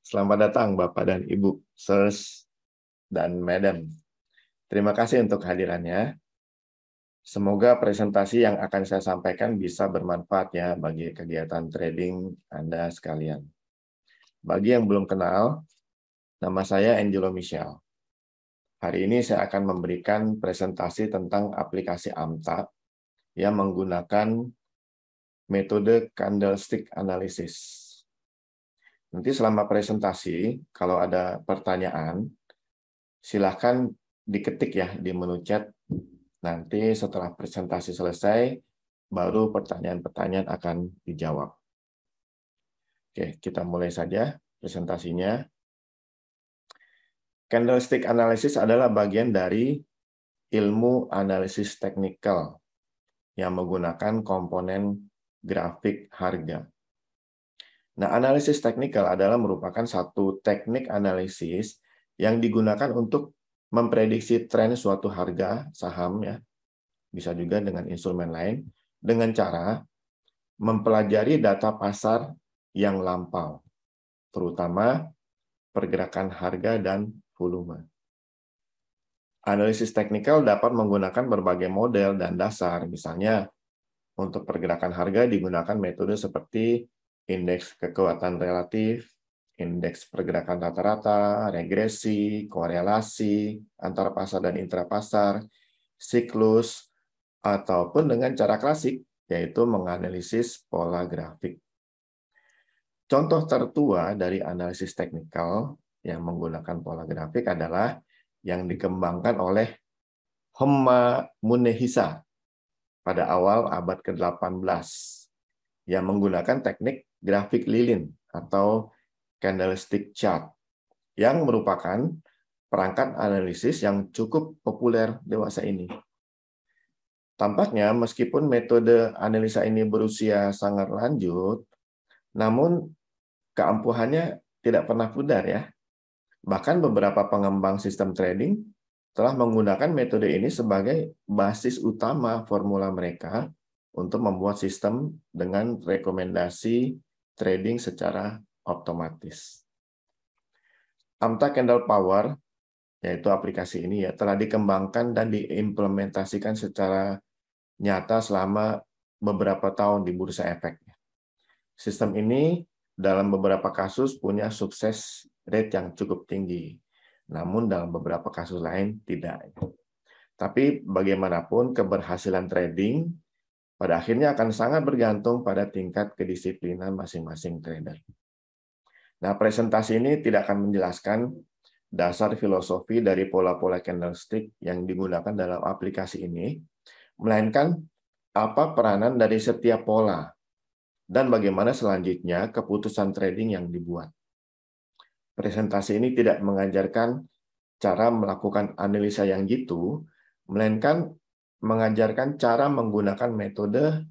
Selamat datang Bapak dan Ibu, Sirs dan Madam. Terima kasih untuk hadirannya. Semoga presentasi yang akan saya sampaikan bisa bermanfaat ya bagi kegiatan trading Anda sekalian. Bagi yang belum kenal, nama saya Angelo Michel. Hari ini saya akan memberikan presentasi tentang aplikasi AMTA yang menggunakan metode candlestick analysis. Nanti selama presentasi, kalau ada pertanyaan, silahkan diketik ya di menu chat. Nanti setelah presentasi selesai, baru pertanyaan-pertanyaan akan dijawab. Oke, kita mulai saja presentasinya. Candlestick analysis adalah bagian dari ilmu analisis teknikal yang menggunakan komponen grafik harga. Nah, analisis teknikal adalah merupakan satu teknik analisis yang digunakan untuk memprediksi tren suatu harga saham ya, bisa juga dengan instrumen lain, dengan cara mempelajari data pasar yang lampau, terutama pergerakan harga dan volume. Analisis teknikal dapat menggunakan berbagai model dan dasar, misalnya untuk pergerakan harga digunakan metode seperti indeks kekuatan relatif, indeks pergerakan rata-rata, regresi, korelasi antara pasar dan intrapasar, siklus, ataupun dengan cara klasik, yaitu menganalisis pola grafik. Contoh tertua dari analisis teknikal yang menggunakan pola grafik adalah yang dikembangkan oleh Homma Munehisa pada awal abad ke-18 yang menggunakan teknik grafik lilin atau candlestick chart yang merupakan perangkat analisis yang cukup populer dewasa ini. Tampaknya meskipun metode analisa ini berusia sangat lanjut, namun keampuhannya tidak pernah pudar ya. Bahkan beberapa pengembang sistem trading telah menggunakan metode ini sebagai basis utama formula mereka untuk membuat sistem dengan rekomendasi trading secara otomatis. AMTA Candle Power, yaitu aplikasi ini ya, telah dikembangkan dan diimplementasikan secara nyata selama beberapa tahun di bursa efek. Sistem ini dalam beberapa kasus punya sukses rate yang cukup tinggi, namun dalam beberapa kasus lain tidak. Tapi bagaimanapun keberhasilan trading pada akhirnya akan sangat bergantung pada tingkat kedisiplinan masing-masing trader. Nah, presentasi ini tidak akan menjelaskan dasar filosofi dari pola-pola candlestick yang digunakan dalam aplikasi ini, melainkan apa peranan dari setiap pola dan bagaimana selanjutnya keputusan trading yang dibuat. Presentasi ini tidak mengajarkan cara melakukan analisa yang jitu, melainkan mengajarkan cara menggunakan metode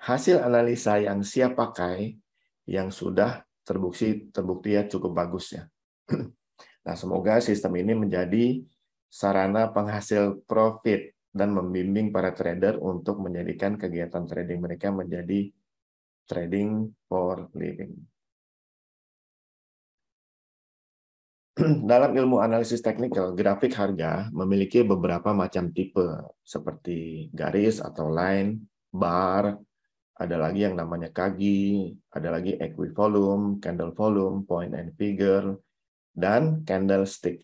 hasil analisa yang siap pakai yang sudah terbukti ya cukup bagus ya. Nah, semoga sistem ini menjadi sarana penghasil profit dan membimbing para trader untuk menjadikan kegiatan trading mereka menjadi trading for living. Dalam ilmu analisis teknikal, grafik harga memiliki beberapa macam tipe, seperti garis atau line, bar, ada lagi yang namanya kagi, ada lagi equivolume, candle volume, point and figure, dan candlestick.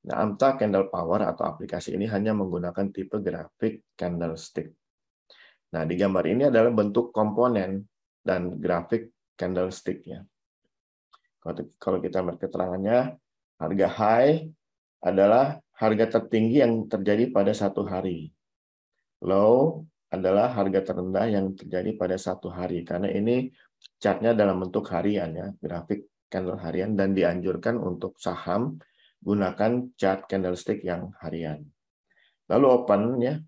Nah, AMTA Candle Power atau aplikasi ini hanya menggunakan tipe grafik candlestick. Nah, di gambar ini adalah bentuk komponen dan grafik candlestick-nya. Kalau kita melihat keterangannya, harga high adalah harga tertinggi yang terjadi pada satu hari. Low adalah harga terendah yang terjadi pada satu hari. Karena ini chartnya dalam bentuk harian ya, grafik candle harian, dan dianjurkan untuk saham gunakan chart candlestick yang harian. Lalu open ya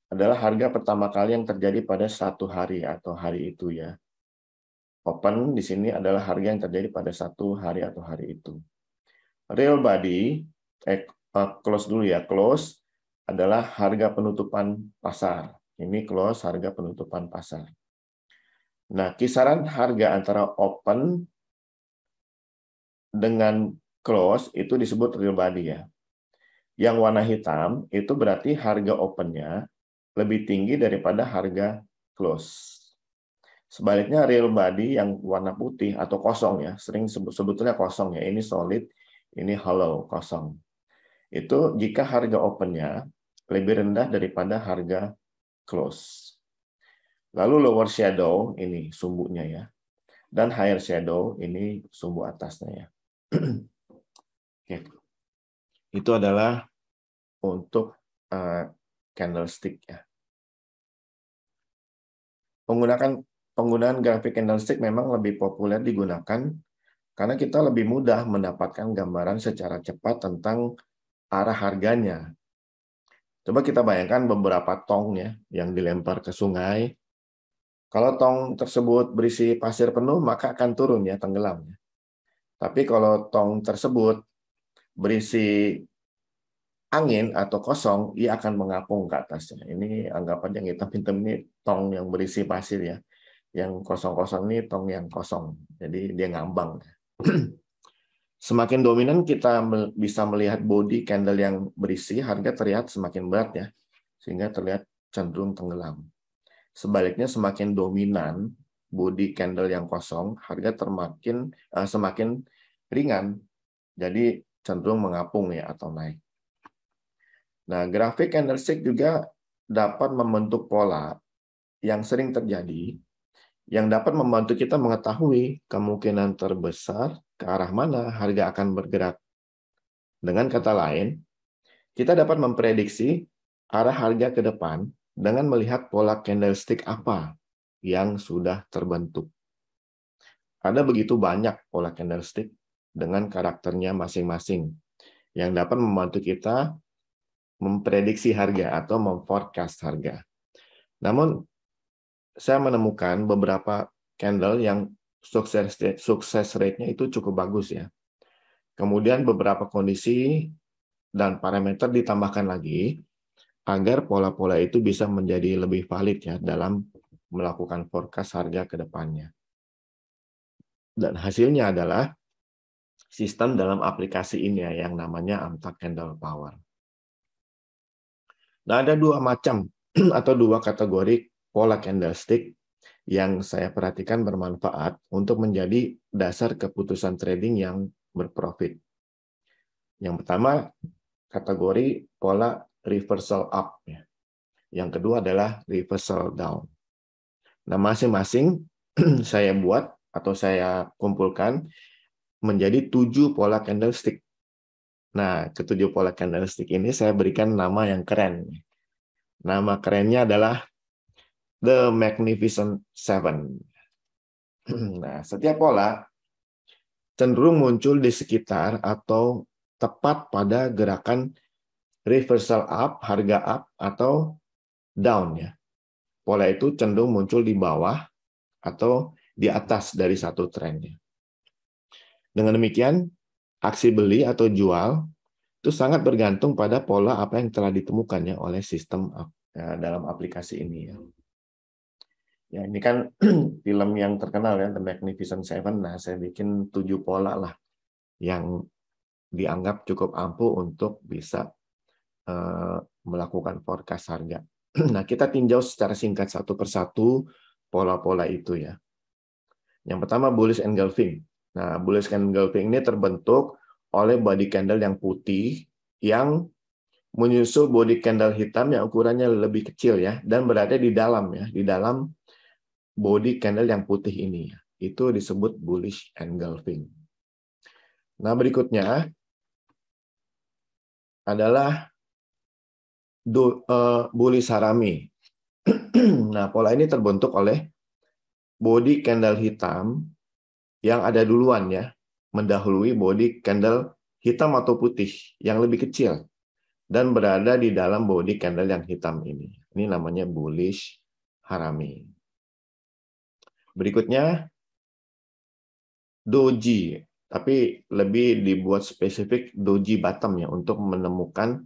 adalah harga pertama kali yang terjadi pada satu hari atau hari itu ya. Open di sini adalah harga yang terjadi pada satu hari atau hari itu. Real body, close dulu ya, close adalah harga penutupan pasar. Ini close harga penutupan pasar. Nah, kisaran harga antara open dengan close itu disebut real body ya. Yang warna hitam itu berarti harga opennya lebih tinggi daripada harga close. Sebaliknya real body yang warna putih atau kosong ya, sering sebetulnya kosong ya, ini solid, ini hollow, kosong. Itu jika harga opennya lebih rendah daripada harga close. Lalu lower shadow, ini sumbunya ya. Dan higher shadow, ini sumbu atasnya ya. Oke. Itu adalah untuk candlestick ya. Penggunaan grafik candlestick memang lebih populer digunakan karena kita lebih mudah mendapatkan gambaran secara cepat tentang arah harganya. Coba kita bayangkan beberapa tong ya yang dilempar ke sungai. Kalau tong tersebut berisi pasir penuh, maka akan turun ya, tenggelam. Tapi kalau tong tersebut berisi angin atau kosong, ia akan mengapung ke atasnya. Ini anggap aja yang hitam-hitam ini tong yang berisi pasir ya. Yang kosong-kosong ini tong yang kosong. Jadi dia ngambang. Semakin dominan kita bisa melihat body candle yang berisi, harga terlihat semakin berat ya. Sehingga terlihat cenderung tenggelam. Sebaliknya semakin dominan body candle yang kosong, harga semakin ringan. Jadi cenderung mengapung ya atau naik. Nah, grafik candlestick juga dapat membentuk pola yang sering terjadi, yang dapat membantu kita mengetahui kemungkinan terbesar ke arah mana harga akan bergerak. Dengan kata lain, kita dapat memprediksi arah harga ke depan dengan melihat pola candlestick apa yang sudah terbentuk. Ada begitu banyak pola candlestick dengan karakternya masing-masing yang dapat membantu kita memprediksi harga atau memforecast harga. Namun, saya menemukan beberapa candle yang sukses rate-nya itu cukup bagus ya. Kemudian beberapa kondisi dan parameter ditambahkan lagi agar pola-pola itu bisa menjadi lebih valid ya dalam melakukan forecast harga ke depannya. Dan hasilnya adalah sistem dalam aplikasi ini ya, yang namanya Amtak Candle Power. Nah, ada dua macam atau dua kategori pola candlestick yang saya perhatikan bermanfaat untuk menjadi dasar keputusan trading yang berprofit. Yang pertama, kategori pola reversal up. Yang kedua adalah reversal down. Nah, masing-masing saya buat atau saya kumpulkan menjadi 7 pola candlestick. Nah, ketujuh pola candlestick ini saya berikan nama yang keren. Nama kerennya adalah The Magnificent Seven. Nah, setiap pola cenderung muncul di sekitar atau tepat pada gerakan reversal up, harga up, atau down ya. Pola itu cenderung muncul di bawah atau di atas dari satu trennya. Dengan demikian, aksi beli atau jual itu sangat bergantung pada pola apa yang telah ditemukannya oleh sistem dalam aplikasi ini ya. Ya, ini kan film yang terkenal ya, The Magnificent Seven. Nah, saya bikin 7 pola lah yang dianggap cukup ampuh untuk bisa melakukan forecast harga. Nah, kita tinjau secara singkat satu persatu pola-pola itu ya. Yang pertama bullish engulfing. Nah, bullish engulfing ini terbentuk oleh body candle yang putih yang menyusul body candle hitam yang ukurannya lebih kecil ya dan berada di dalam ya, di dalam body candle yang putih ini ya. Itu disebut bullish engulfing. Nah, berikutnya adalah bullish harami. Nah, pola ini terbentuk oleh body candle hitam yang ada duluan ya, mendahului body candle hitam atau putih yang lebih kecil dan berada di dalam body candle yang hitam ini. Ini namanya bullish harami. Berikutnya doji, tapi lebih dibuat spesifik doji bottom ya untuk menemukan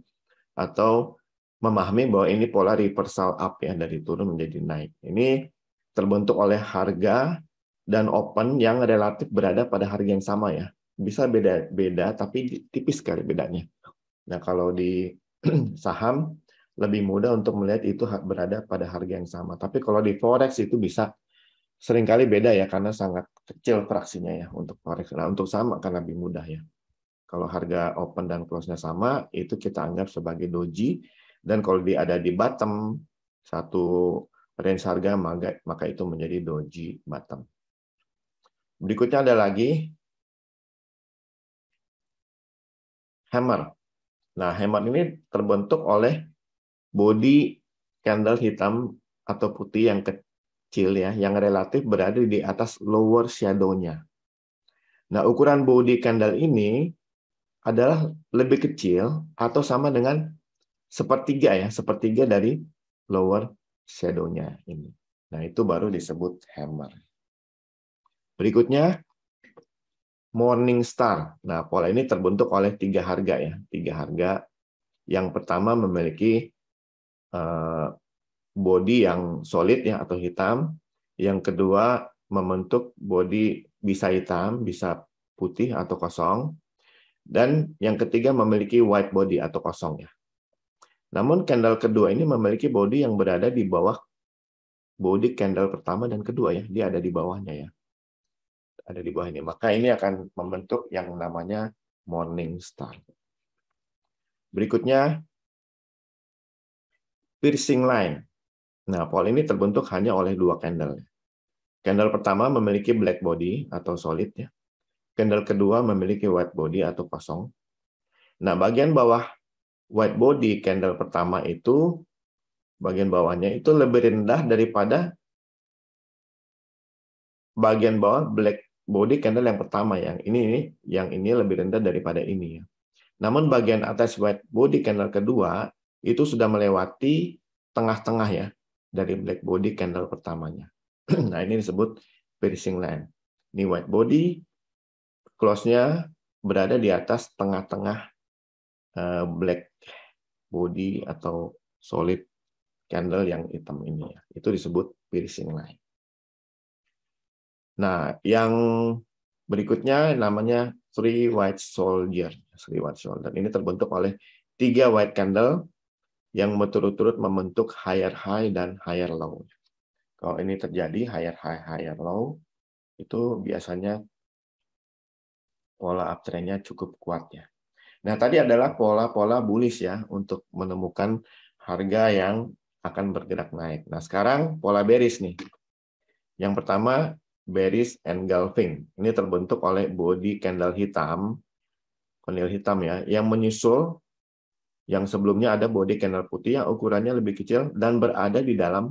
atau memahami bahwa ini pola reversal up ya, dari turun menjadi naik. Ini terbentuk oleh harga dan open yang relatif berada pada harga yang sama ya. bisa beda-beda, tapi tipis sekali bedanya. Nah, kalau di saham lebih mudah untuk melihat itu berada pada harga yang sama. Tapi kalau di forex itu bisa seringkali beda ya, karena sangat kecil fraksinya ya untuk forex. Nah, untuk saham akan lebih mudah ya. Kalau harga open dan close-nya sama, itu kita anggap sebagai doji. Dan kalau dia ada di bottom satu range harga, maka itu menjadi doji bottom. Berikutnya ada lagi hammer. Nah, hammer ini terbentuk oleh body candle hitam atau putih yang kecil ya, yang relatif berada di atas lower shadow-nya. Nah, ukuran body candle ini adalah lebih kecil atau sama dengan sepertiga ya, sepertiga dari lower shadow-nya ini. Nah, itu baru disebut hammer. Berikutnya morning star. Nah, pola ini terbentuk oleh 3 harga ya, 3 harga. Yang pertama memiliki body yang solid ya atau hitam. Yang kedua membentuk body bisa hitam, bisa putih atau kosong. Dan yang ketiga memiliki white body atau kosong ya. Namun candle kedua ini memiliki body yang berada di bawah body candle pertama dan kedua ya. Dia ada di bawahnya ya. Ada di bawah ini. Maka ini akan membentuk yang namanya morning star. Berikutnya piercing line. Nah, pola ini terbentuk hanya oleh 2 candle. Candle pertama memiliki black body atau solid ya. Candle kedua memiliki white body atau kosong. Nah, bagian bawah white body candle pertama itu, bagian bawahnya itu lebih rendah daripada bagian bawah black body candle yang pertama. Yang ini lebih rendah daripada ini ya. Namun bagian atas white body candle kedua itu sudah melewati tengah-tengah ya dari black body candle pertamanya. Nah, ini disebut piercing line. Ini white body, close-nya berada di atas tengah-tengah black body atau solid candle yang hitam ini ya. Itu disebut piercing line. Nah, yang berikutnya namanya three white soldier. Three white soldier ini terbentuk oleh 3 white candle yang berturut-turut membentuk higher high dan higher low. Kalau ini terjadi higher high, higher low, itu biasanya pola uptrend-nya cukup kuat ya. Nah, tadi adalah pola-pola bullish ya untuk menemukan harga yang akan bergerak naik. Nah, sekarang pola bearish nih. Yang pertama, bearish engulfing. Ini terbentuk oleh body candle hitam, candle hitam ya, yang menyusul yang sebelumnya ada body candle putih yang ukurannya lebih kecil dan berada di dalam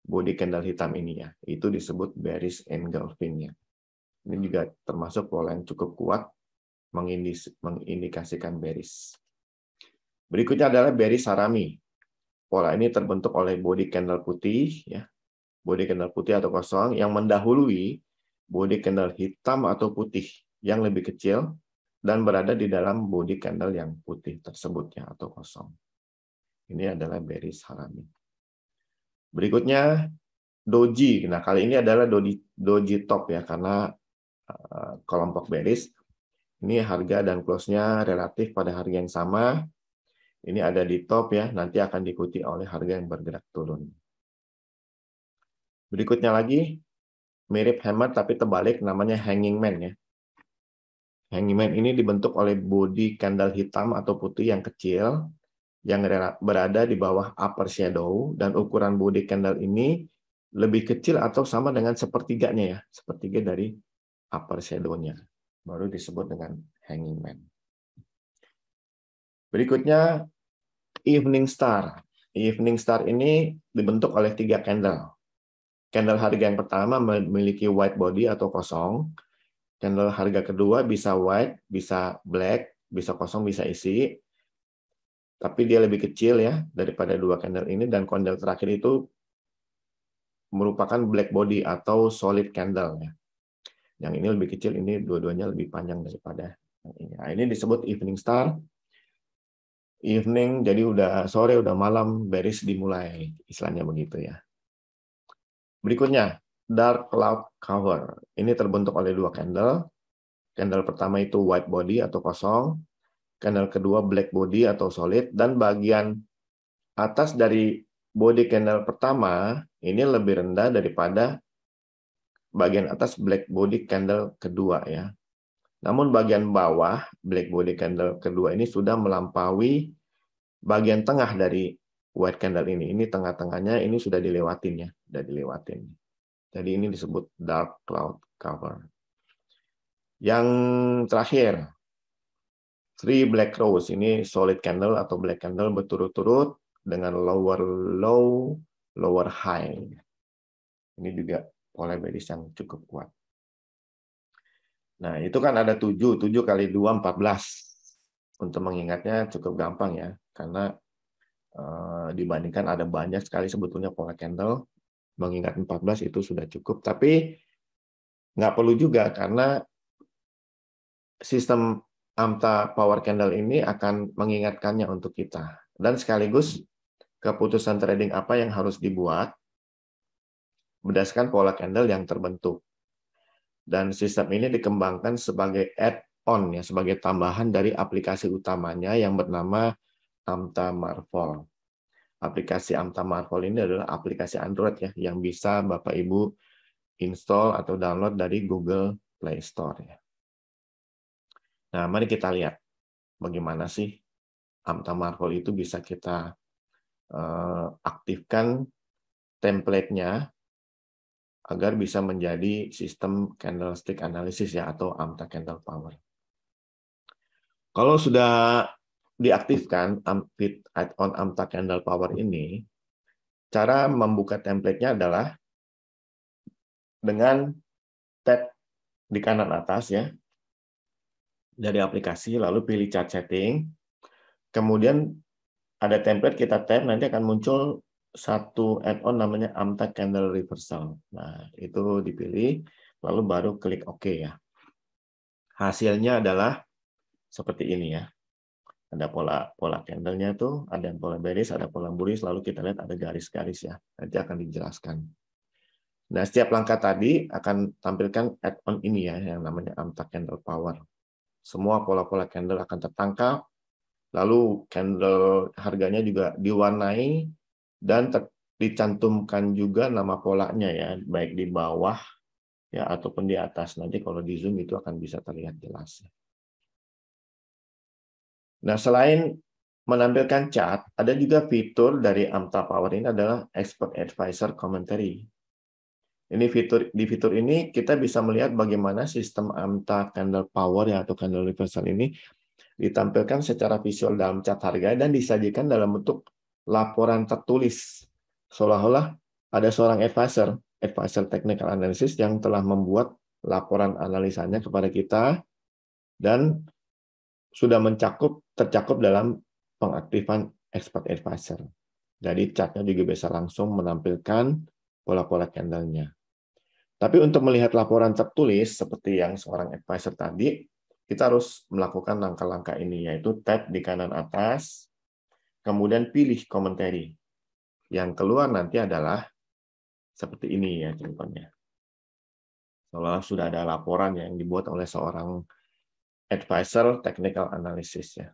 body candle hitam ini ya. Itu disebut bearish engulfing ya. Ini juga termasuk pola yang cukup kuat mengindikasikan bearish. Berikutnya adalah bearish harami. Pola ini terbentuk oleh body candle putih ya. Body candle putih atau kosong yang mendahului body candle hitam atau putih yang lebih kecil dan berada di dalam body candle yang putih tersebut ya atau kosong. Ini adalah bearish harami. Berikutnya doji. Nah, kali ini adalah doji top ya, karena kelompok bearish ini harga dan close-nya relatif pada harga yang sama. Ini ada di top ya, nanti akan diikuti oleh harga yang bergerak turun. Berikutnya lagi mirip hammer tapi terbalik, namanya hanging man ya. Hanging man ini dibentuk oleh body candle hitam atau putih yang kecil yang berada di bawah upper shadow, dan ukuran body candle ini lebih kecil atau sama dengan sepertiganya ya, sepertiga dari upper shadow-nya. Baru disebut dengan hanging man. Berikutnya evening star. Evening star ini dibentuk oleh 3 candle. Candle harga yang pertama memiliki white body atau kosong. Candle harga kedua bisa white, bisa black, bisa kosong, bisa isi. Tapi dia lebih kecil ya daripada 2 candle ini, dan candle terakhir itu merupakan black body atau solid candle ya. Yang ini lebih kecil, ini dua-duanya lebih panjang daripada yang ini. Nah, ini disebut evening star. Evening, jadi udah sore, udah malam, bearish dimulai, istilahnya begitu ya. Berikutnya, dark cloud cover. Ini terbentuk oleh 2 candle Candle pertama itu white body atau kosong, candle kedua black body atau solid, dan bagian atas dari body candle pertama ini lebih rendah daripada bagian atas black body candle kedua ya. Namun bagian bawah black body candle kedua ini sudah melampaui bagian tengah dari white candle ini. Ini tengah-tengahnya ini sudah dilewatin ya, sudah dilewatin. Jadi ini disebut dark cloud cover. Yang terakhir, three black rose, ini solid candle atau black candle berturut-turut dengan lower low, lower high. Ini juga pola bearish yang cukup kuat. Nah, itu kan ada 7 kali 2, 14. Untuk mengingatnya cukup gampang ya, karena dibandingkan ada banyak sekali sebetulnya pola candle, mengingat 14 itu sudah cukup. Tapi nggak perlu juga, karena sistem AMTA Power Candle ini akan mengingatkannya untuk kita. Dan sekaligus keputusan trading apa yang harus dibuat berdasarkan pola candle yang terbentuk. Dan sistem ini dikembangkan sebagai add-on, ya, sebagai tambahan dari aplikasi utamanya yang bernama AMTA Marvel. Aplikasi AMTA Marvel ini adalah aplikasi Android ya, yang bisa Bapak Ibu install atau download dari Google Play Store. Ya. Nah, mari kita lihat bagaimana sih AMTA Marvel itu bisa kita aktifkan template-nya agar bisa menjadi sistem candlestick analysis ya, atau AMTA Candle Power. Kalau sudah diaktifkan on AMTA Candle Power ini, cara membuka template-nya adalah dengan tab di kanan atas ya dari aplikasi, lalu pilih chart setting, kemudian ada template, kita tab, nanti akan muncul satu add-on namanya AMTA Candle Reversal. Nah, itu dipilih, lalu baru klik OK ya. Hasilnya adalah seperti ini ya. Ada pola candle-nya itu, ada yang pola bearish, ada pola bullish, lalu kita lihat ada garis-garis ya. Nanti akan dijelaskan. Nah, setiap langkah tadi akan tampilkan add-on ini ya, yang namanya AMTA Candle Power. Semua pola-pola candle akan tertangkap, lalu candle harganya juga diwarnai, dan dicantumkan juga nama polanya ya, baik di bawah ya ataupun di atas. Nanti kalau di zoom itu akan bisa terlihat jelas. Nah, selain menampilkan chart, ada juga fitur dari AMTA Power ini adalah Expert Advisor Commentary. Ini di fitur ini kita bisa melihat bagaimana sistem AMTA Candle Power ya, atau Candle Reversal ini ditampilkan secara visual dalam chart harga dan disajikan dalam bentuk laporan tertulis. Seolah-olah ada seorang advisor technical analysis yang telah membuat laporan analisanya kepada kita dan sudah tercakup dalam pengaktifan expert advisor. Jadi chartnya juga bisa langsung menampilkan pola-pola candle-nya. Tapi untuk melihat laporan tertulis seperti yang seorang advisor tadi, kita harus melakukan langkah-langkah ini, yaitu tab di kanan atas, kemudian pilih commentary. Yang keluar nanti adalah seperti ini ya contohnya. Seolah sudah ada laporan yang dibuat oleh seorang advisor technical analysis ya.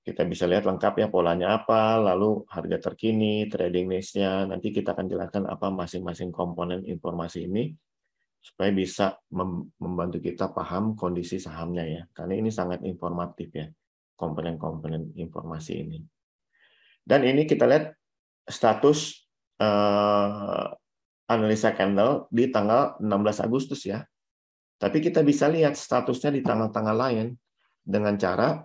Kita bisa lihat lengkap ya polanya apa, lalu harga terkini, trading niche-nya. Nanti kita akan jelaskan apa masing-masing komponen informasi ini supaya bisa membantu kita paham kondisi sahamnya ya. Karena ini sangat informatif ya, komponen-komponen informasi ini. Dan ini kita lihat status analisa candle di tanggal 16 Agustus ya. Tapi kita bisa lihat statusnya di tanggal-tanggal lain dengan cara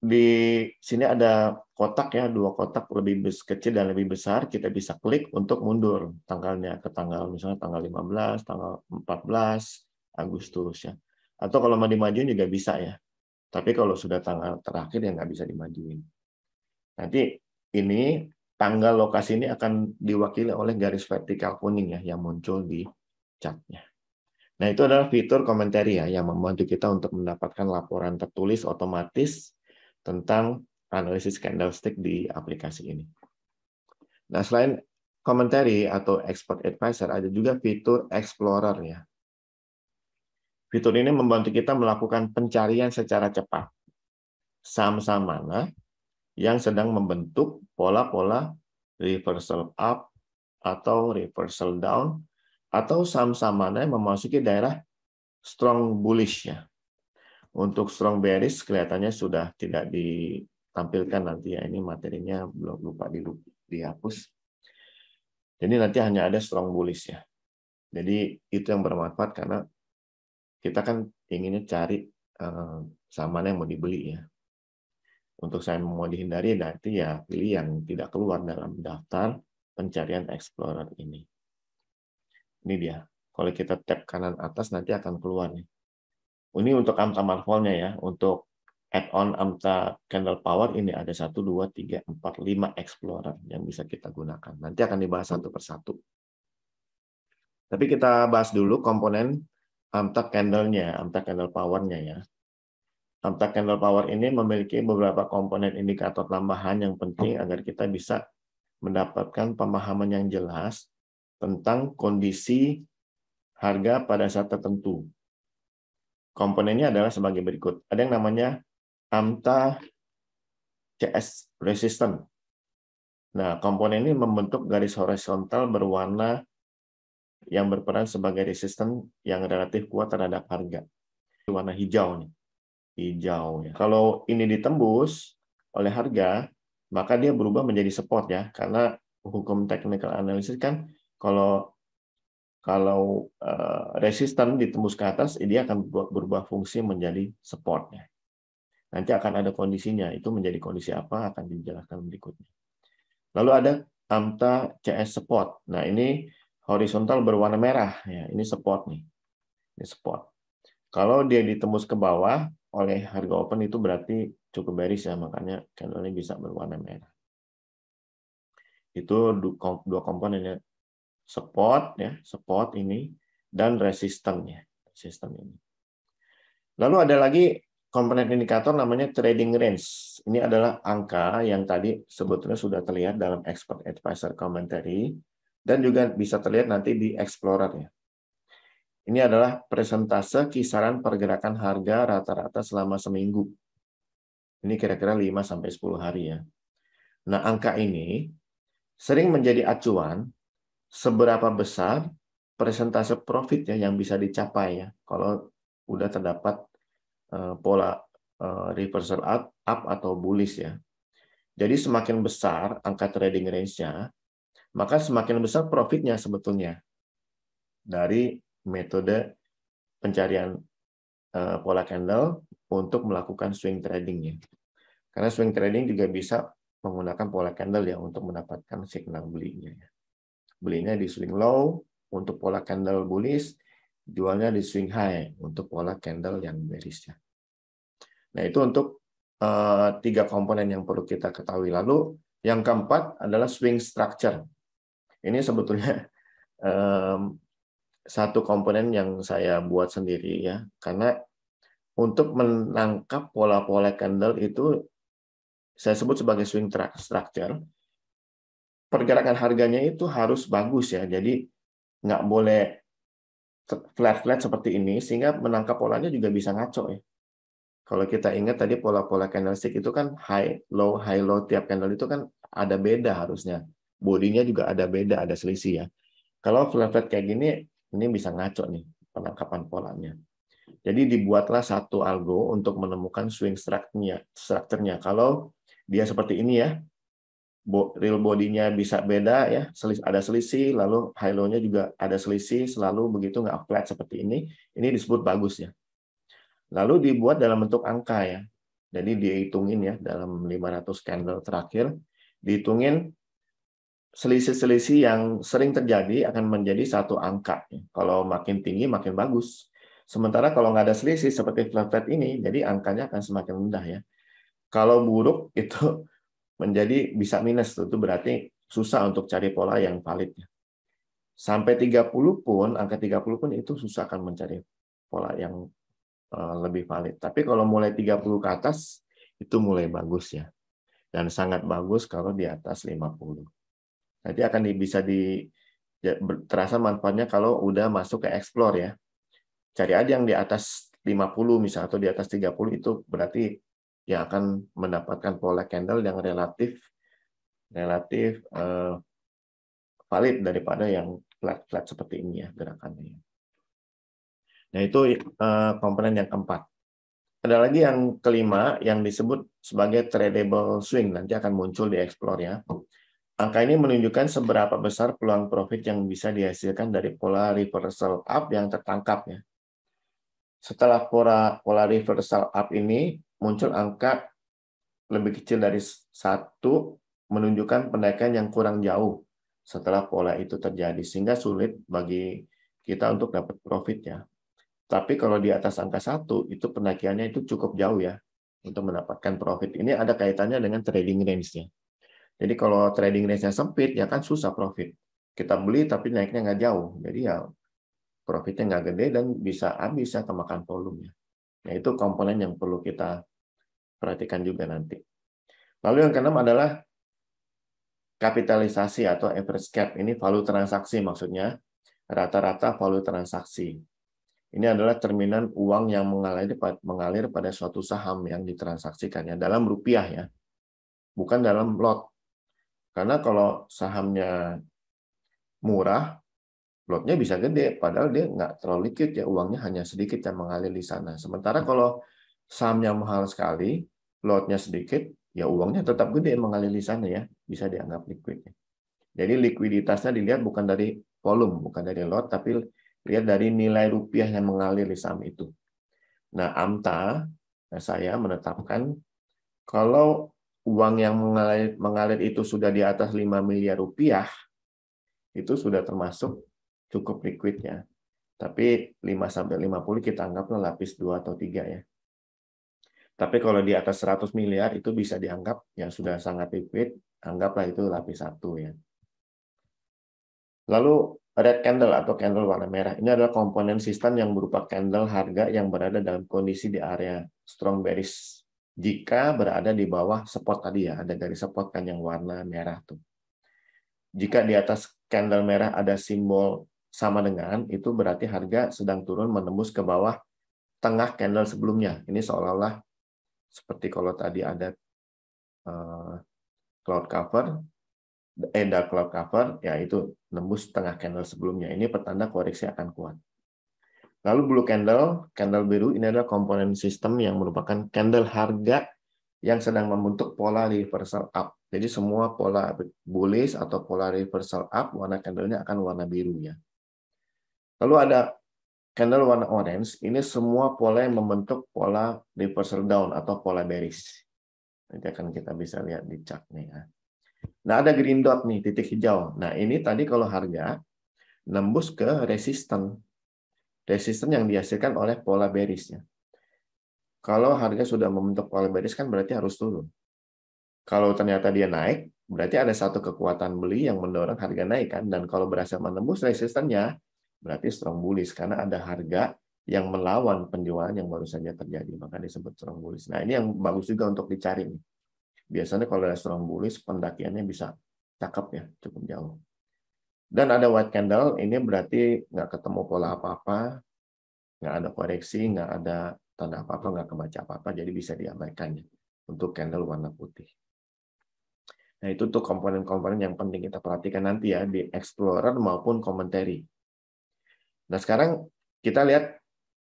di sini ada kotak ya, 2 kotak lebih kecil dan lebih besar, kita bisa klik untuk mundur tanggalnya ke tanggal misalnya tanggal 15, tanggal 14 Agustus ya. Atau kalau mau dimajuin juga bisa ya. Tapi kalau sudah tanggal terakhir ya nggak bisa dimajuin. Nanti ini tanggal lokasi ini akan diwakili oleh garis vertikal kuning ya yang muncul di chartnya. Nah, itu adalah fitur komentari ya yang membantu kita untuk mendapatkan laporan tertulis otomatis tentang analisis candlestick di aplikasi ini. Nah, selain komentari atau expert advisor, ada juga fitur explorer ya. Fitur ini membantu kita melakukan pencarian secara cepat. Saham-saham mana yang sedang membentuk pola-pola reversal up atau reversal down, atau saham-saham mana yang memasuki daerah strong bullish ya. Untuk strong bearish kelihatannya sudah tidak ditampilkan nanti ya, ini materinya belum, lupa dihapus. Jadi nanti hanya ada strong bullish ya. Jadi itu yang bermanfaat karena kita kan inginnya cari saham mana yang mau dibeli ya. Untuk saya mau dihindari nanti ya pilih yang tidak keluar dalam daftar pencarian Explorer ini. Ini dia. Kalau kita tap kanan atas nanti akan keluar nih. Ini untuk AMTA Marvelnya ya. Untuk add-on AMTA Candle Power ini ada 1, 2, 3, 4, 5 Explorer yang bisa kita gunakan. Nanti akan dibahas satu persatu. Tapi kita bahas dulu komponen AMTA Candle-nya, AMTA Candle Power-nya ya. AMTA Candle Power ini memiliki beberapa komponen indikator tambahan yang penting agar kita bisa mendapatkan pemahaman yang jelas tentang kondisi harga pada saat tertentu. Komponennya adalah sebagai berikut. Ada yang namanya AMTA CS Resistance. Nah, komponen ini membentuk garis horizontal berwarna yang berperan sebagai resisten yang relatif kuat terhadap harga. Warna hijau nih. Hijau ya. Kalau ini ditembus oleh harga, maka dia berubah menjadi support ya, karena hukum technical analysis kan kalau resisten ditembus ke atas, dia akan berubah fungsi menjadi support ya. Nanti akan ada kondisinya, itu menjadi kondisi apa akan dijelaskan berikutnya. Lalu ada AMTA CS support. Nah, ini horizontal berwarna merah ya, ini support nih. Ini support. Kalau dia ditembus ke bawah oleh harga open itu berarti cukup bearish ya, makanya candle-nya bisa berwarna merah. Itu dua komponennya, support ya, support ini dan resisten ya, resisten ini. Lalu ada lagi komponen indikator namanya trading range. Ini adalah angka yang tadi sebetulnya sudah terlihat dalam expert advisor commentary dan juga bisa terlihat nanti di Explorer ya. Ini adalah persentase kisaran pergerakan harga rata-rata selama seminggu. Ini kira-kira 5-10 hari ya. Nah, angka ini sering menjadi acuan seberapa besar persentase profit ya yang bisa dicapai ya kalau udah terdapat pola reversal up atau bullish ya. Jadi semakin besar angka trading range-nya, maka semakin besar profitnya sebetulnya dari metode pencarian pola candle untuk melakukan swing trading ya. Karena swing trading juga bisa menggunakan pola candle ya untuk mendapatkan signal belinya ya. Belinya di swing low untuk pola candle bullish, jualnya di swing high untuk pola candle yang bearish ya. Nah, itu untuk 3 komponen yang perlu kita ketahui. Lalu yang keempat adalah swing structure. Ini sebetulnya satu komponen yang saya buat sendiri ya, karena untuk menangkap pola-pola candle itu saya sebut sebagai swing structure. Pergerakan harganya itu harus bagus ya, jadi nggak boleh flat-flat seperti ini, sehingga menangkap polanya juga bisa ngaco ya. Kalau kita ingat tadi pola-pola candlestick itu kan high low tiap candle itu kan ada beda harusnya. Bodinya juga ada beda, ada selisih ya. Kalau flat-flat kayak gini, ini bisa ngaco nih penangkapan polanya. Jadi dibuatlah satu algo untuk menemukan swing structure-nya. Kalau dia seperti ini ya, real body-nya bisa beda ya, ada selisih, lalu high low-nya juga ada selisih, selalu begitu nggak flat seperti ini disebut bagus ya. Lalu dibuat dalam bentuk angka ya. Jadi dihitungin ya dalam 500 candle terakhir, dihitungin selisih-selisih yang sering terjadi akan menjadi satu angka. Kalau makin tinggi makin bagus. Sementara kalau nggak ada selisih seperti flat ini, jadi angkanya akan semakin rendah ya. Kalau buruk itu menjadi bisa minus, itu berarti susah untuk cari pola yang valid. Sampai 30 pun, angka 30 pun itu susah akan mencari pola yang lebih valid. Tapi kalau mulai 30 ke atas, itu mulai bagus ya. Dan sangat bagus kalau di atas 50. Nanti akan bisa terasa manfaatnya kalau udah masuk ke explore ya. Cari aja yang di atas 50 misalnya atau di atas 30 itu berarti yang akan mendapatkan pola candle yang relatif valid daripada yang flat seperti ini ya gerakannya. Nah, itu komponen yang keempat. Ada lagi yang kelima yang disebut sebagai tradable swing, nanti akan muncul di Explore ya. Angka ini menunjukkan seberapa besar peluang profit yang bisa dihasilkan dari pola reversal up yang tertangkap ya. Setelah pola reversal up ini muncul angka lebih kecil dari 1, menunjukkan pendekatan yang kurang jauh setelah pola itu terjadi, sehingga sulit bagi kita untuk dapat profit ya. Tapi kalau di atas angka 1, itu pendakiannya itu cukup jauh ya untuk mendapatkan profit. Ini ada kaitannya dengan trading range-nya. Jadi kalau trading range-nya sempit, ya kan susah profit. Kita beli tapi naiknya nggak jauh. Jadi ya profitnya nggak gede dan bisa habis ya kemakan volume. Nah, itu komponen yang perlu kita perhatikan juga nanti. Lalu yang keenam adalah kapitalisasi atau average cap. Ini value transaksi maksudnya, rata-rata value transaksi. Ini adalah cerminan uang yang mengalir pada suatu saham yang ditransaksikannya dalam rupiah ya, bukan dalam lot. Karena kalau sahamnya murah, lotnya bisa gede, padahal dia nggak terlalu liquid ya, uangnya hanya sedikit yang mengalir di sana. Sementara kalau sahamnya mahal sekali, lotnya sedikit, ya uangnya tetap gede mengalir di sana ya, bisa dianggap liquid. Jadi likuiditasnya dilihat bukan dari volume, bukan dari lot, tapi lihat dari nilai rupiah yang mengalir di saham itu. Nah, AMTA, saya menetapkan kalau uang yang mengalir itu sudah di atas 5 miliar rupiah, itu sudah termasuk cukup liquid ya. Tapi 5-50 kita anggaplah lapis 2 atau 3 ya. Tapi kalau di atas 100 miliar itu bisa dianggap yang sudah sangat liquid, anggaplah itu lapis 1 ya. Lalu red candle atau candle warna merah. Ini adalah komponen sistem yang berupa candle harga yang berada dalam kondisi di area strong bearish. Jika berada di bawah support tadi ya, ada garis support kan yang warna merah tuh. Jika di atas candle merah ada simbol sama dengan, itu berarti harga sedang turun menembus ke bawah tengah candle sebelumnya. Ini seolah-olah seperti kalau tadi ada cloud cover, dark cloud cover, ya itu nembus tengah candle sebelumnya. Ini pertanda koreksi akan kuat. Lalu blue candle, candle biru, ini adalah komponen sistem yang merupakan candle harga yang sedang membentuk pola reversal up. Jadi semua pola bullish atau pola reversal up, warna candlenya akan warna biru ya. Lalu ada candle warna orange, ini semua pola yang membentuk pola reversal down atau pola bearish. Nanti akan kita bisa lihat di chart nih ya. Nah, ada green dot nih, titik hijau. Nah, ini tadi kalau harga nembus ke resisten. Resisten yang dihasilkan oleh pola bearish-nya. Kalau harga sudah membentuk pola bearish kan berarti harus turun. Kalau ternyata dia naik, berarti ada satu kekuatan beli yang mendorong harga naik kan. Dan kalau berhasil menembus resistennya, berarti strong bullish karena ada harga yang melawan penjualan yang baru saja terjadi, maka disebut strong bullish. Nah, ini yang bagus juga untuk dicari nih. Biasanya kalau ada strong bullish, pendakiannya bisa cakep ya, cukup jauh. Dan ada white candle, ini berarti nggak ketemu pola apa-apa, nggak ada koreksi, nggak ada tanda apa-apa, nggak kebaca apa-apa, jadi bisa diabaikan ya, untuk candle warna putih. Nah, itu tuh komponen-komponen yang penting kita perhatikan nanti ya, di Explorer maupun Commentary. Nah, sekarang kita lihat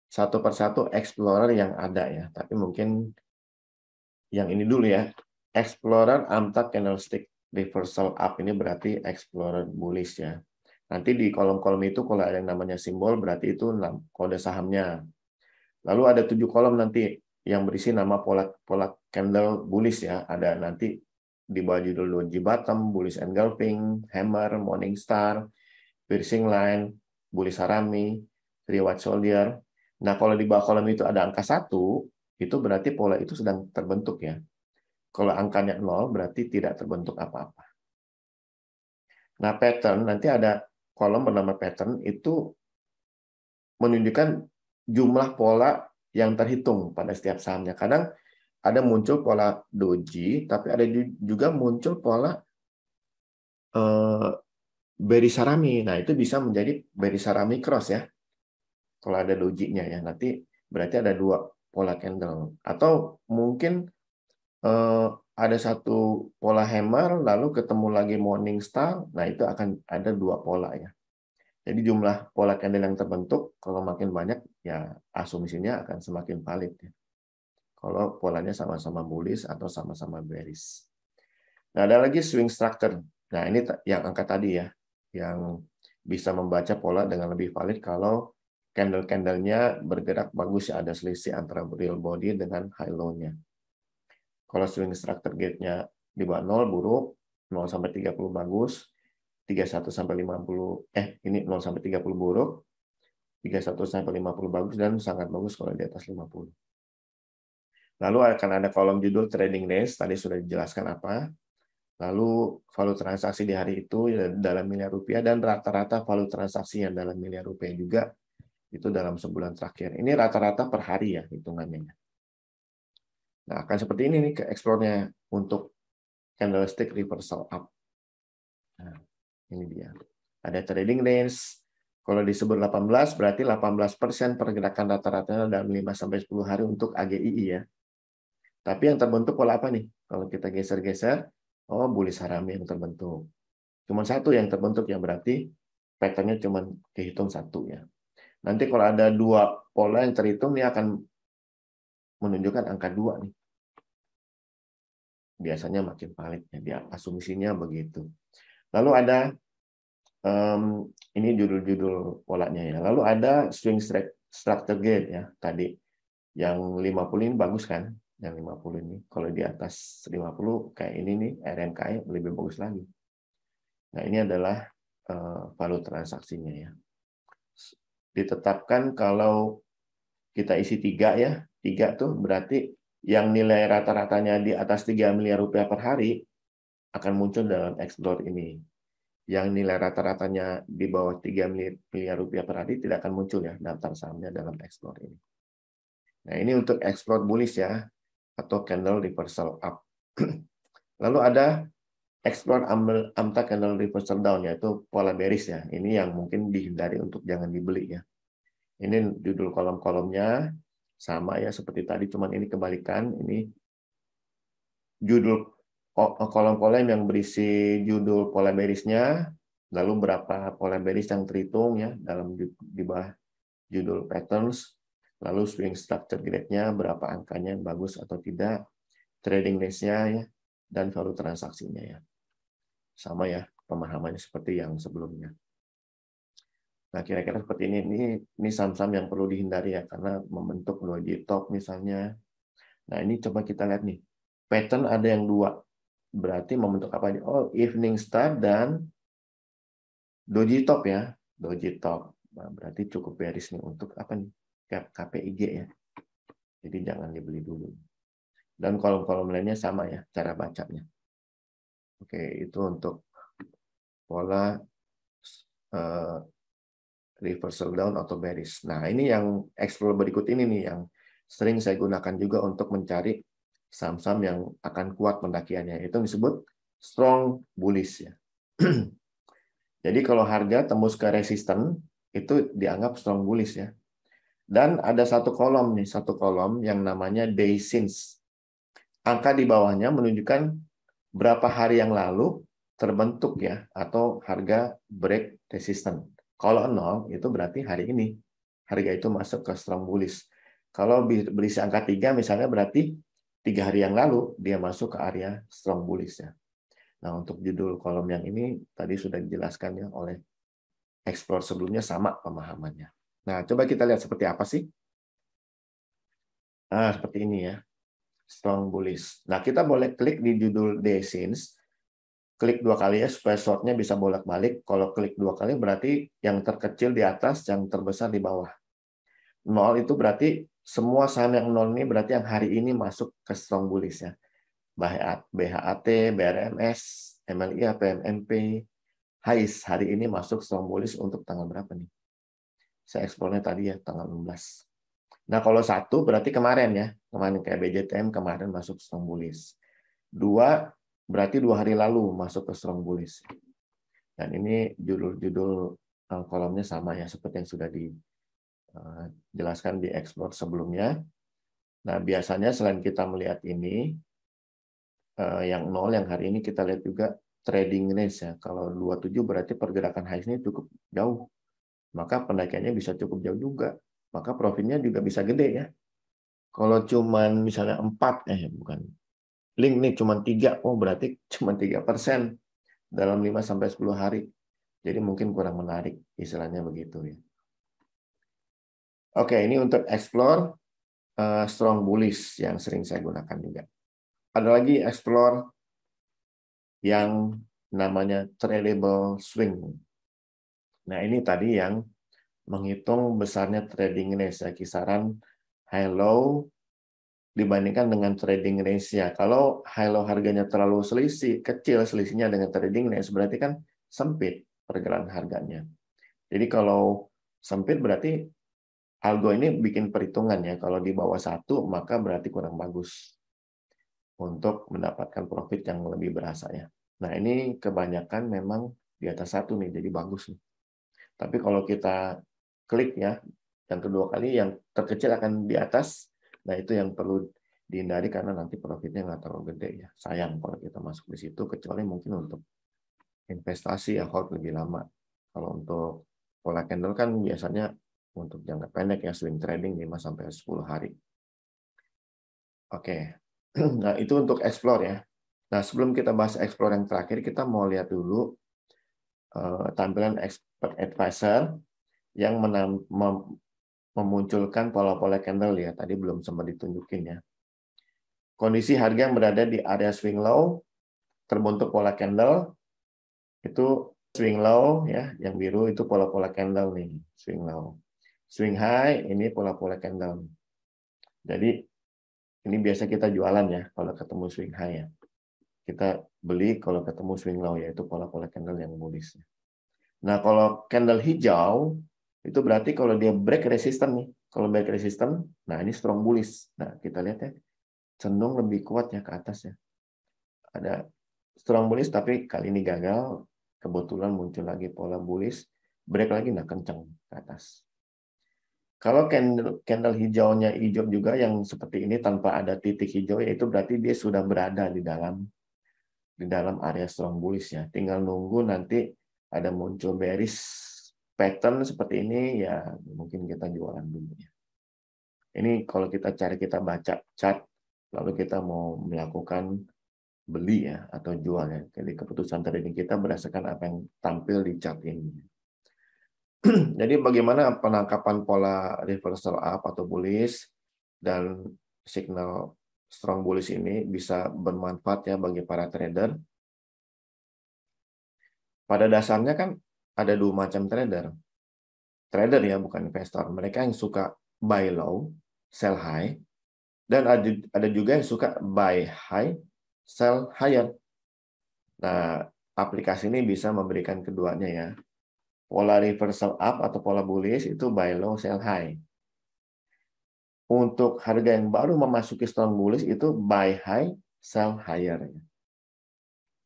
satu persatu Explorer yang ada ya, tapi mungkin yang ini dulu ya, Explorer AMTA Candlestick Reversal Up, ini berarti Explorer bullish ya. Nanti di kolom-kolom itu kalau ada yang namanya simbol, berarti itu kode sahamnya. Lalu ada 7 kolom nanti yang berisi nama pola candle bullish ya. Ada nanti di bawah judul doji bottom, bullish engulfing, hammer, morning star, piercing line, bullish harami, three white soldier. Nah, kalau di bawah kolom itu ada angka 1, itu berarti pola itu sedang terbentuk ya. Kalau angkanya 0, berarti tidak terbentuk apa-apa. Nah, pattern, nanti ada kolom bernama pattern, itu menunjukkan jumlah pola yang terhitung pada setiap sahamnya. Kadang ada muncul pola doji, tapi ada juga muncul pola bearish harami. Nah, itu bisa menjadi bearish harami cross ya. Kalau ada doji-nya ya, nanti berarti ada 2 pola candle. Atau mungkin ada satu pola hammer, lalu ketemu lagi morning star, nah itu akan ada 2 pola ya. Jadi jumlah pola candle yang terbentuk, kalau makin banyak, ya asumsinya akan semakin valid ya. Kalau polanya sama-sama bullish atau sama-sama bearish. Nah, ada lagi swing structure. Nah, ini yang angka tadi ya, yang bisa membaca pola dengan lebih valid kalau candle-candlenya bergerak bagus ya, ada selisih antara real body dengan high low-nya. Kalau swing structure gate-nya di bawah 0 buruk, 0 sampai 30 bagus, 31 sampai 50 ini 0 sampai 30 buruk, 31 sampai 50 bagus, dan sangat bagus kalau di atas 50. Lalu akan ada kolom judul trading range, tadi sudah dijelaskan apa. Lalu value transaksi di hari itu dalam miliar rupiah, dan rata-rata value transaksi yang dalam miliar rupiah juga itu dalam sebulan terakhir. Ini rata-rata per hari ya hitungannya. Nah, akan seperti ini nih ke explore-nya untuk candlestick reversal up. Nah, ini dia. Ada trading range. Kalau disebut 18, berarti 18% pergerakan rata-ratanya dalam 5-10 hari untuk AGII ya. Tapi yang terbentuk pola apa nih? Kalau kita geser-geser, oh bullish harami yang terbentuk. Cuma satu yang terbentuk ya, berarti pattern-nya cuma kehitung satu ya. Nanti kalau ada 2 pola yang terhitung, ini akan menunjukkan angka 2 nih. Biasanya makin valid ya, dia asumsinya begitu. Lalu ada ini judul-judul polanya ya. Lalu ada swing structure gate ya tadi. Yang 50 ini bagus kan? Yang 50 ini. Kalau di atas 50 kayak ini nih RMKI lebih bagus lagi. Nah, ini adalah value transaksinya ya. Ditetapkan kalau kita isi 3 ya. 3 tuh berarti yang nilai rata-ratanya di atas 3 miliar rupiah per hari akan muncul dalam explore ini. Yang nilai rata-ratanya di bawah 3 miliar rupiah per hari tidak akan muncul ya daftar sahamnya dalam explore ini. Nah, ini untuk explore bullish ya, atau candle reversal up. Lalu ada explore AMTA candle reversal down, yaitu pola bearish ya. Ini yang mungkin dihindari untuk jangan dibeli ya. Ini judul kolom-kolomnya sama ya seperti tadi, cuman ini kebalikan. Ini judul kolom-kolom yang berisi judul pola bearish-nya, lalu berapa pola bearish yang terhitung ya dalam di bawah judul patterns, lalu swing structure grade-nya berapa angkanya yang bagus atau tidak, trading range-nya ya, dan value transaksinya ya. Sama ya pemahamannya seperti yang sebelumnya. Nah, kira-kira seperti ini saham-saham yang perlu dihindari ya, karena membentuk doji top misalnya. Nah, ini coba kita lihat nih. Pattern ada yang 2. Berarti membentuk apa nih? Oh, evening star dan doji top ya. Doji top. Nah, berarti cukup bearish nih untuk apa nih? KPIG ya. Jadi jangan dibeli dulu. Dan kolom-kolom lainnya sama ya cara bacanya. Oke, itu untuk pola reversal down atau bearish. Nah, ini yang explore berikut ini nih yang sering saya gunakan juga untuk mencari saham-saham yang akan kuat pendakiannya. Itu disebut strong bullish ya. Jadi kalau harga tembus ke resisten itu dianggap strong bullish ya. Dan ada satu kolom nih, satu kolom yang namanya day since. Angka di bawahnya menunjukkan berapa hari yang lalu terbentuk ya, atau harga break resisten. Kalau 0 itu berarti hari ini harga itu masuk ke strong bullish. Kalau berisi angka 3 misalnya berarti 3 hari yang lalu dia masuk ke area strong bullish ya. Nah, untuk judul kolom yang ini tadi sudah dijelaskan ya oleh explore sebelumnya, sama pemahamannya. Nah, coba kita lihat seperti apa sih. Nah, seperti ini ya. Strong bullish. Nah, kita boleh klik di judul day since. Klik 2 kali ya supaya shortnya bisa bolak-balik. Kalau klik 2 kali berarti yang terkecil di atas, yang terbesar di bawah. 0 itu berarti semua saham yang 0 ini berarti yang hari ini masuk ke strong bullish ya. BHAT, BRMS, MLIA, PMMP, HIS hari ini masuk strong bullish untuk tanggal berapa nih? Saya eksplornya tadi ya tanggal 16. Nah, kalau 1 berarti kemarin ya. Kemarin kayak BJTM kemarin masuk strong bullish. 2 berarti 2 hari lalu masuk ke strong bullish. Dan ini judul-judul kolomnya sama ya, seperti yang sudah jelaskan di explore sebelumnya. Nah, biasanya selain kita melihat ini, yang 0, yang hari ini kita lihat juga trading range ya. Kalau 27 berarti pergerakan high ini cukup jauh. Maka pendaikannya bisa cukup jauh juga. Maka profitnya juga bisa gede ya. Kalau cuman misalnya 4, bukan. Link nih cuma 3, oh berarti cuma 3% dalam 5-10 hari. Jadi mungkin kurang menarik, istilahnya begitu ya. Oke, ini untuk explore strong bullish yang sering saya gunakan juga. Ada lagi explore yang namanya tradable swing. Nah, ini tadi yang menghitung besarnya trading range, ya, kisaran high low dibandingkan dengan trading range-nya. Kalau high low harganya terlalu kecil selisihnya dengan trading range, berarti kan sempit pergerakan harganya. Jadi kalau sempit berarti algo ini bikin perhitungan ya, kalau di bawah 1 maka berarti kurang bagus untuk mendapatkan profit yang lebih berasa ya. Nah, ini kebanyakan memang di atas 1 nih, jadi bagus nih. Tapi kalau kita klik ya, yang kedua kali yang terkecil akan di atas, nah itu yang perlu dihindari karena nanti profitnya nggak terlalu gede ya. Sayang kalau kita masuk di situ, kecuali mungkin untuk investasi ya, hold lebih lama. Kalau untuk pola candle kan biasanya untuk jangka pendek ya, swing trading 5-10 hari. Oke, nah itu untuk explore ya. Nah, sebelum kita bahas explore yang terakhir, kita mau lihat dulu tampilan expert advisor yang memunculkan pola-pola candle ya. Tadi belum sempat ditunjukin ya. Kondisi harga yang berada di area swing low, terbentuk pola candle, itu swing low ya, yang biru itu pola-pola candle nih, swing low. Swing high, ini pola-pola candle. Jadi, ini biasa kita jualan ya, kalau ketemu swing high ya. Kita beli kalau ketemu swing low, yaitu pola-pola candle yang bullish. Nah, kalau candle hijau, itu berarti kalau dia break resistance nih. Kalau break resistance, nah ini strong bullish. Nah, kita lihat ya, cenderung lebih kuat ya ke atas ya. Ada strong bullish, tapi kali ini gagal. Kebetulan muncul lagi pola bullish, break lagi, nah kencang ke atas. Kalau candle hijaunya hijau juga yang seperti ini tanpa ada titik hijau, itu berarti dia sudah berada di dalam area strong bullish ya. Tinggal nunggu nanti ada muncul bearish pattern seperti ini ya, mungkin kita jualan dulu ya. Ini kalau kita baca chart lalu kita mau melakukan beli ya atau jual ya. Jadi keputusan trading kita berdasarkan apa yang tampil di chart ini. Jadi bagaimana penangkapan pola reversal up atau bullish dan signal strong bullish ini bisa bermanfaat ya bagi para trader. Pada dasarnya kan ada 2 macam trader. Trader ya, bukan investor. Mereka yang suka buy low, sell high, dan ada juga yang suka buy high, sell higher. Nah, aplikasi ini bisa memberikan keduanya ya. Pola reversal up atau pola bullish itu buy low, sell high. Untuk harga yang baru memasuki strong bullish itu buy high, sell higher.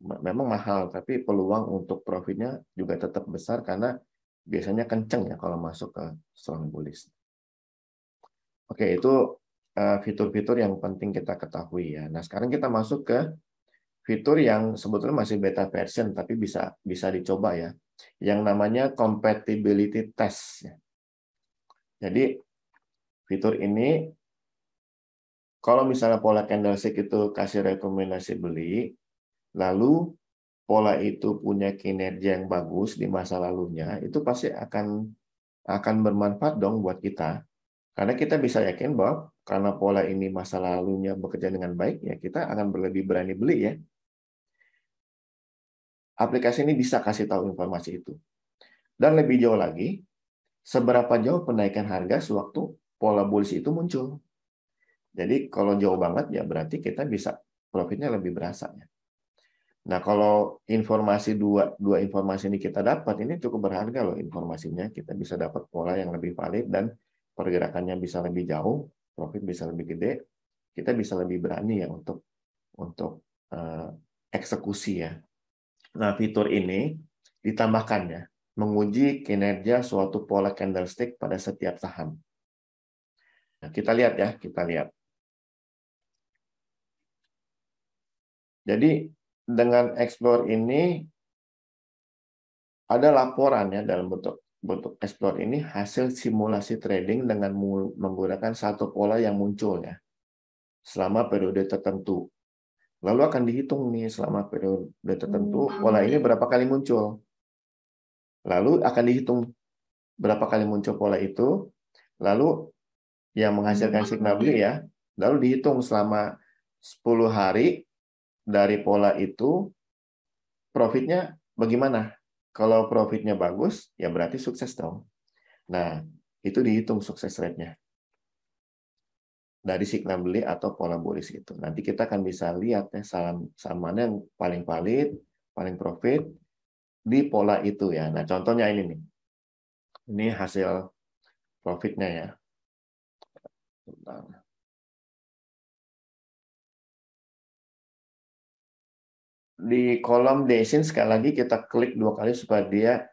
Memang mahal, tapi peluang untuk profitnya juga tetap besar karena biasanya kenceng ya kalau masuk ke strong bullish. Oke, itu fitur-fitur yang penting kita ketahui ya. Nah, sekarang kita masuk ke fitur yang sebetulnya masih beta version, tapi bisa dicoba ya. Yang namanya compatibility test. Jadi, fitur ini, kalau misalnya pola candlestick itu kasih rekomendasi beli, lalu pola itu punya kinerja yang bagus di masa lalunya, itu pasti akan bermanfaat dong buat kita. Karena kita bisa yakin bahwa karena pola ini masa lalunya bekerja dengan baik, ya kita akan lebih berani beli ya. Aplikasi ini bisa kasih tahu informasi itu. Dan lebih jauh lagi, seberapa jauh penaikan harga sewaktu pola bullish itu muncul. Jadi kalau jauh banget ya berarti kita bisa profitnya lebih berasa ya. Nah, kalau informasi dua informasi ini kita dapat, ini cukup berharga loh informasinya. Kita bisa dapat pola yang lebih valid dan pergerakannya bisa lebih jauh, profit bisa lebih gede, kita bisa lebih berani ya untuk eksekusi ya. Nah, fitur ini ditambahkan ya. menguji kinerja suatu pola candlestick pada setiap saham. Nah, kita lihat ya, kita lihat. Jadi dengan Explore ini ada laporannya dalam bentuk Explore ini hasil simulasi trading dengan menggunakan satu pola yang muncul ya selama periode tertentu. Lalu akan dihitung nih selama periode tertentu pola ini berapa kali muncul. Lalu akan dihitung berapa kali muncul pola itu, lalu yang menghasilkan signal beli ya, lalu dihitung selama 10 hari dari pola itu, profitnya bagaimana? Kalau profitnya bagus, ya berarti sukses dong. Nah, itu dihitung sukses rate-nya dari signal beli atau pola bullish itu. Nanti kita akan bisa lihat ya saham mana yang paling valid, paling profit di pola itu ya. Nah, contohnya ini nih. Ini hasil profitnya ya. Di kolom DASIN sekali lagi kita klik 2 kali supaya dia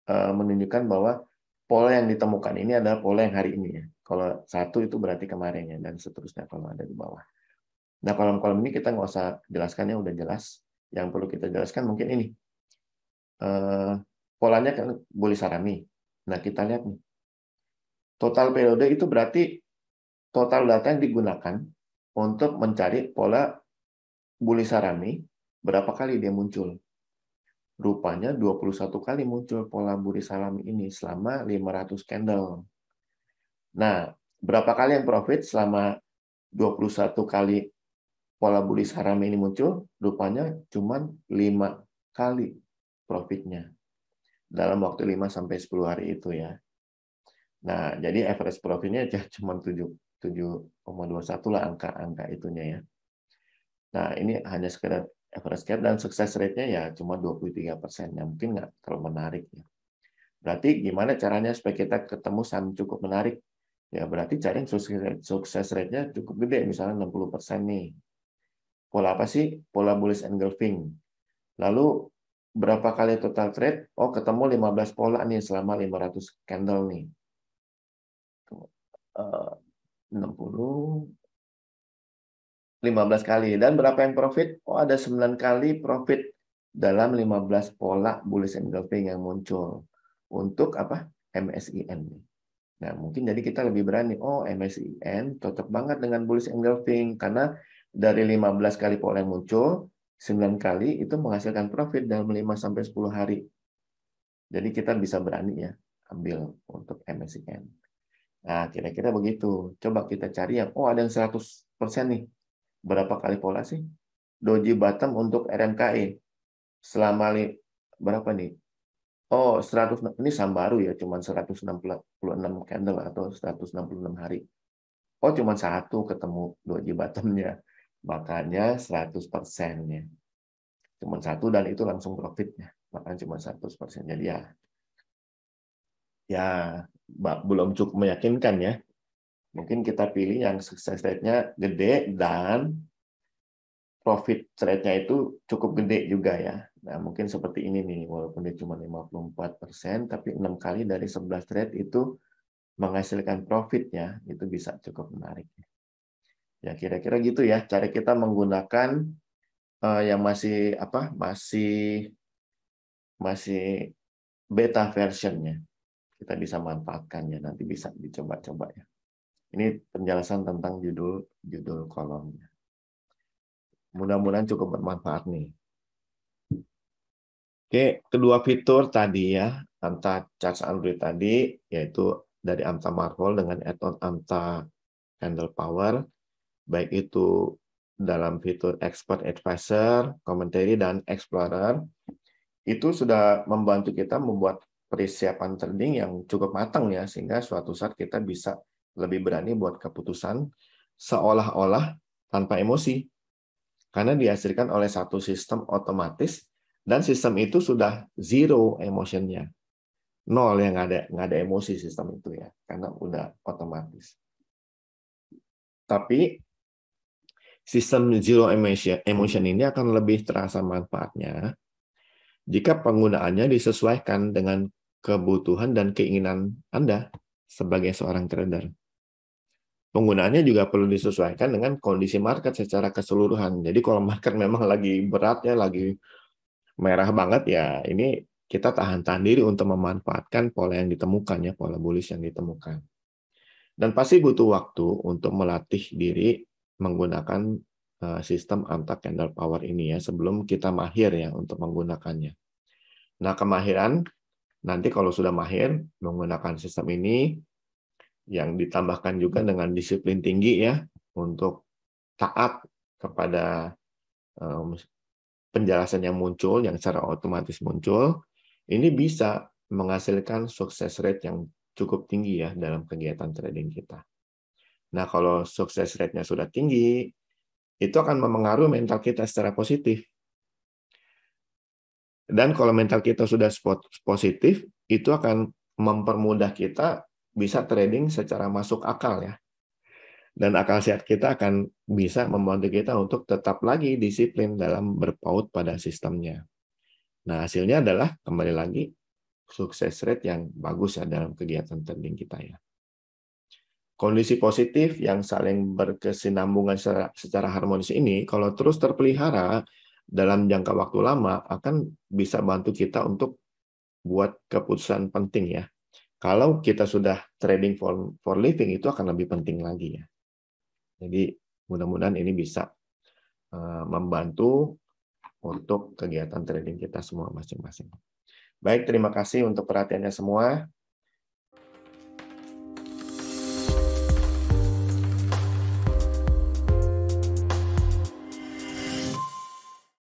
menunjukkan bahwa pola yang ditemukan ini adalah pola yang hari ini ya. Kalau 1 itu berarti kemarin ya, dan seterusnya kalau ada di bawah. Nah, kolom-kolom ini kita nggak usah jelaskan ya, udah jelas. Yang perlu kita jelaskan mungkin ini. Polanya kan bullish harami. Nah, kita lihat nih. Total periode itu berarti total data yang digunakan untuk mencari pola bullish harami, berapa kali dia muncul. Rupanya 21 kali muncul pola bullish harami ini selama 500 candle. Nah, berapa kali yang profit selama 21 kali pola bullish harami ini muncul? Rupanya cuma 5 kali profitnya dalam waktu 5-10 hari itu ya. Nah, jadi average profitnya cuma 7,21 lah angka itunya ya. Nah, ini hanya sekedar average cap dan success rate-nya ya cuma 23%. Ya, mungkin nggak terlalu menarik ya. Berarti gimana caranya supaya kita ketemu saham cukup menarik? Ya berarti cari yang sukses rate-nya cukup gede, misalnya 60% nih. Pola apa sih? Pola bullish engulfing. Lalu berapa kali total trade? Oh, ketemu 15 pola nih selama 500 candle nih. 60 15 kali. Dan berapa yang profit? Oh, ada 9 kali profit dalam 15 pola bullish engulfing yang muncul. Untuk apa? MSIN. Nah, mungkin jadi kita lebih berani. Oh, MSIN cocok banget dengan bullish engulfing karena dari 15 kali pola yang muncul, 9 kali itu menghasilkan profit dalam 5-10 hari. Jadi kita bisa berani ya ambil untuk MSIN. Nah, kira-kira begitu. Coba kita cari yang, oh ada yang 100% nih. Berapa kali pola sih? Doji bottom untuk RMKE. Selama berapa nih? Oh, 100, ini saham baru ya, cuma 166 candle atau 166 hari. Oh, cuma satu ketemu doji bottomnya. Makanya 100%-nya. Cuma satu dan itu langsung profitnya. Makanya cuma 100%. Jadi ya belum cukup meyakinkan ya. Mungkin kita pilih yang sukses rate-nya gede dan profit rate-nya itu cukup gede juga ya. Nah, mungkin seperti ini nih, walaupun dia cuma 54%, tapi 6 kali dari 11 trade itu menghasilkan profitnya, itu bisa cukup menarik. Ya, kira-kira gitu ya, cara kita menggunakan yang masih beta versionnya. Kita bisa manfaatkannya, nanti bisa dicoba-coba ya. Ini penjelasan tentang judul kolomnya. Mudah-mudahan cukup bermanfaat nih. Oke, kedua fitur tadi ya, Anta Charts Android tadi, yaitu dari Anta Marvel dengan add-on Anta Candle Power, baik itu dalam fitur Expert Advisor, Commentary, dan Explorer, itu sudah membantu kita membuat persiapan trading yang cukup matang ya, sehingga suatu saat kita bisa lebih berani buat keputusan seolah-olah tanpa emosi, karena dihasilkan oleh satu sistem otomatis. Dan sistem itu sudah zero emotionnya, nol yang nggak ada emosi sistem itu ya, karena udah otomatis. Tapi sistem zero emotion ini akan lebih terasa manfaatnya jika penggunaannya disesuaikan dengan kebutuhan dan keinginan Anda sebagai seorang trader. Penggunaannya juga perlu disesuaikan dengan kondisi market secara keseluruhan. Jadi kalau market memang lagi berat ya, lagi merah banget ya, ini kita tahan-tahan diri untuk memanfaatkan pola yang ditemukan ya, pola bullish yang ditemukan. Dan pasti butuh waktu untuk melatih diri menggunakan sistem antar candle power ini ya, sebelum kita mahir ya untuk menggunakannya. Nah, kemahiran nanti kalau sudah mahir menggunakan sistem ini, yang ditambahkan juga dengan disiplin tinggi ya, untuk taat kepada penjelasan yang muncul, yang secara otomatis muncul, ini bisa menghasilkan sukses rate yang cukup tinggi ya dalam kegiatan trading kita. Nah, kalau sukses rate-nya sudah tinggi, itu akan memengaruhi mental kita secara positif. Dan kalau mental kita sudah positif, itu akan mempermudah kita bisa trading secara masuk akal ya. Dan akal sehat kita akan bisa membantu kita untuk tetap lagi disiplin dalam berpaut pada sistemnya. Nah, hasilnya adalah kembali lagi sukses rate yang bagus ya dalam kegiatan trading kita ya. Kondisi positif yang saling berkesinambungan secara harmonis ini, kalau terus terpelihara dalam jangka waktu lama, akan bisa bantu kita untuk buat keputusan penting ya. Kalau kita sudah trading for living, itu akan lebih penting lagi ya. Jadi mudah-mudahan ini bisa membantu untuk kegiatan trading kita semua masing-masing. Baik, terima kasih untuk perhatiannya semua.